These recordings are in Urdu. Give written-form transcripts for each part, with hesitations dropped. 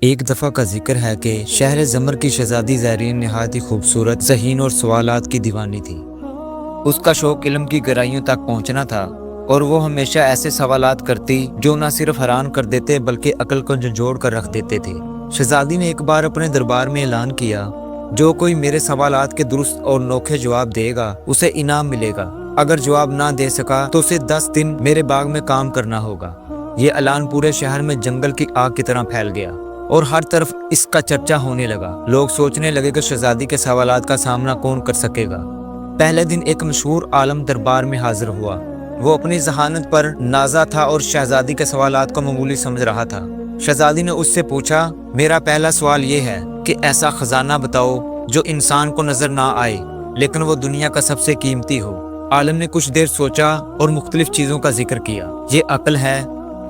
ایک دفعہ کا ذکر ہے کہ شہر زمر کی شہزادی زہرین نہایت ہی خوبصورت، ذہین اور سوالات کی دیوانی تھی۔ اس کا شوق علم کی گہرائیوں تک پہنچنا تھا، اور وہ ہمیشہ ایسے سوالات کرتی جو نہ صرف حیران کر دیتے بلکہ عقل کو جھنجھوڑ کر رکھ دیتے تھے۔ شہزادی نے ایک بار اپنے دربار میں اعلان کیا، جو کوئی میرے سوالات کے درست اور نوکھے جواب دے گا اسے انعام ملے گا، اگر جواب نہ دے سکا تو اسے 10 دن میرے باغ میں کام کرنا ہوگا۔ یہ اعلان پورے شہر میں جنگل کی آگ کی طرح پھیل گیا اور ہر طرف اس کا چرچا ہونے لگا۔ لوگ سوچنے لگے کہ شہزادی کے سوالات کا سامنا کون کر سکے گا۔ پہلے دن ایک مشہور عالم دربار میں حاضر ہوا۔ وہ اپنی ذہانت پر نازا تھا اور شہزادی کے سوالات کو معمولی سمجھ رہا تھا۔ شہزادی نے اس سے پوچھا، میرا پہلا سوال یہ ہے کہ ایسا خزانہ بتاؤ جو انسان کو نظر نہ آئے لیکن وہ دنیا کا سب سے قیمتی ہو۔ عالم نے کچھ دیر سوچا اور مختلف چیزوں کا ذکر کیا۔ یہ عقل ہے،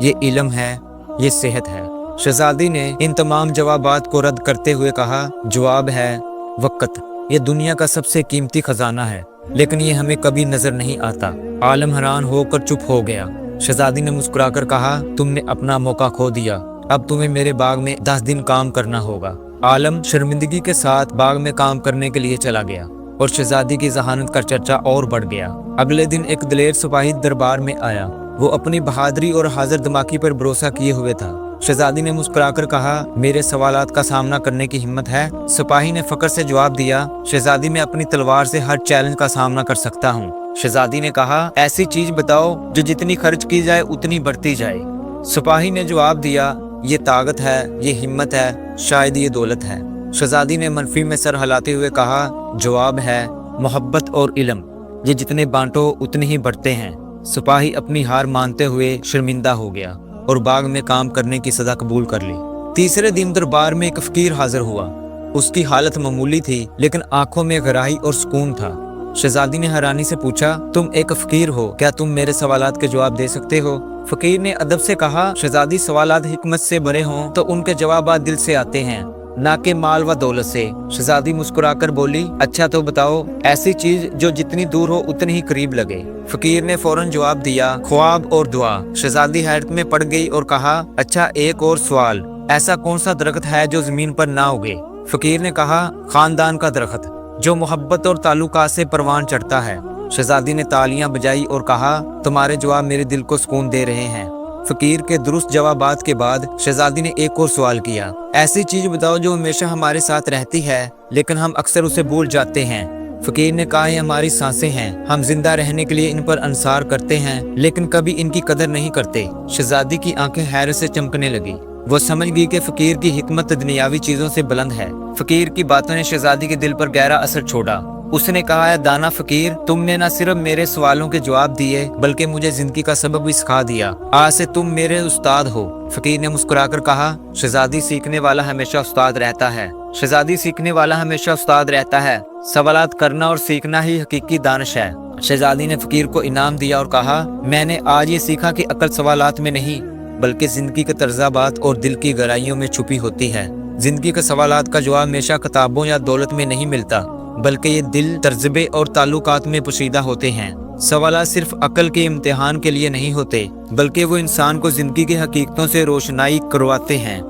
یہ علم ہے، یہ صحت ہے۔ شہزادی نے ان تمام جوابات کو رد کرتے ہوئے کہا، جواب ہے وقت۔ یہ دنیا کا سب سے قیمتی خزانہ ہے لیکن یہ ہمیں کبھی نظر نہیں آتا۔ عالم حیران ہو کر چپ ہو گیا۔ شہزادی نے مسکرا کر کہا، تم نے اپنا موقع کھو دیا، اب تمہیں میرے باغ میں 10 دن کام کرنا ہوگا۔ عالم شرمندگی کے ساتھ باغ میں کام کرنے کے لیے چلا گیا اور شہزادی کی ذہانت کا چرچا اور بڑھ گیا۔ اگلے دن ایک دلیر سپاہی دربار میں آیا۔ وہ اپنی بہادری اور حاضر دماغی پر بھروسہ کیے ہوئے تھا۔ شہزادی نے مسکرا کر کہا، میرے سوالات کا سامنا کرنے کی ہمت ہے؟ سپاہی نے فخر سے جواب دیا، شہزادی میں اپنی تلوار سے ہر چیلنج کا سامنا کر سکتا ہوں۔ شہزادی نے کہا، ایسی چیز بتاؤ جو جتنی خرچ کی جائے اتنی بڑھتی جائے۔ سپاہی نے جواب دیا، یہ طاقت ہے، یہ ہمت ہے، شاید یہ دولت ہے۔ شہزادی نے منفی میں سر ہلاتے ہوئے کہا، جواب ہے محبت اور علم، یہ جتنے بانٹو اتنے ہی بڑھتے ہیں۔ سپاہی اپنی ہار مانتے ہوئے شرمندہ ہو گیا اور باغ میں کام کرنے کی سزا قبول کر لی۔ تیسرے دن دربار میں ایک فقیر حاضر ہوا۔ اس کی حالت معمولی تھی لیکن آنکھوں میں گہرائی اور سکون تھا۔ شہزادی نے حیرانی سے پوچھا، تم ایک فقیر ہو، کیا تم میرے سوالات کے جواب دے سکتے ہو؟ فقیر نے ادب سے کہا، شہزادی سوالات حکمت سے بھرے ہوں تو ان کے جوابات دل سے آتے ہیں، نہ کہ مال و دولت سے۔ شہزادی مسکرا کر بولی، اچھا تو بتاؤ ایسی چیز جو جتنی دور ہو اتنی ہی قریب لگے۔ فقیر نے فوراً جواب دیا، خواب اور دعا۔ شہزادی حیرت میں پڑ گئی اور کہا، اچھا ایک اور سوال، ایسا کون سا درخت ہے جو زمین پر نہ اگے؟ فقیر نے کہا، خاندان کا درخت جو محبت اور تعلقات سے پروان چڑھتا ہے۔ شہزادی نے تالیاں بجائی اور کہا، تمہارے جواب میرے دل کو سکون دے رہے ہیں۔ فقیر کے درست جوابات کے بعد شہزادی نے ایک اور سوال کیا، ایسی چیز بتاؤ جو ہمیشہ ہمارے ساتھ رہتی ہے لیکن ہم اکثر اسے بھول جاتے ہیں۔ فقیر نے کہا، یہ ہماری سانسیں ہیں، ہم زندہ رہنے کے لیے ان پر انصار کرتے ہیں لیکن کبھی ان کی قدر نہیں کرتے۔ شہزادی کی آنکھیں حیرت سے چمکنے لگی۔ وہ سمجھ گئی کہ فقیر کی حکمت دنیاوی چیزوں سے بلند ہے۔ فقیر کی باتوں نے شہزادی کے دل پر گہرا اثر چھوڑا۔ اس نے کہا، دانا فقیر، تم نے نہ صرف میرے سوالوں کے جواب دیے بلکہ مجھے زندگی کا سبق بھی سکھا دیا۔ آج سے تم میرے استاد ہو۔ فقیر نے مسکرا کر کہا، شہزادی سیکھنے والا ہمیشہ استاد رہتا ہے۔ شہزادی سیکھنے والا ہمیشہ استاد رہتا ہے۔ سوالات کرنا اور سیکھنا ہی حقیقی دانش ہے۔ شہزادی نے فقیر کو انعام دیا اور کہا، میں نے آج یہ سیکھا کہ عقل سوالات میں نہیں بلکہ زندگی کے طرزابات اور دل کی گہرائیوں میں چھپی ہوتی ہے۔ زندگی کے سوالات کا جواب ہمیشہ کتابوں یا دولت میں نہیں ملتا بلکہ یہ دل، تجربے اور تعلقات میں پوشیدہ ہوتے ہیں۔ سوالات صرف عقل کے امتحان کے لیے نہیں ہوتے بلکہ وہ انسان کو زندگی کی حقیقتوں سے روشنائی کرواتے ہیں۔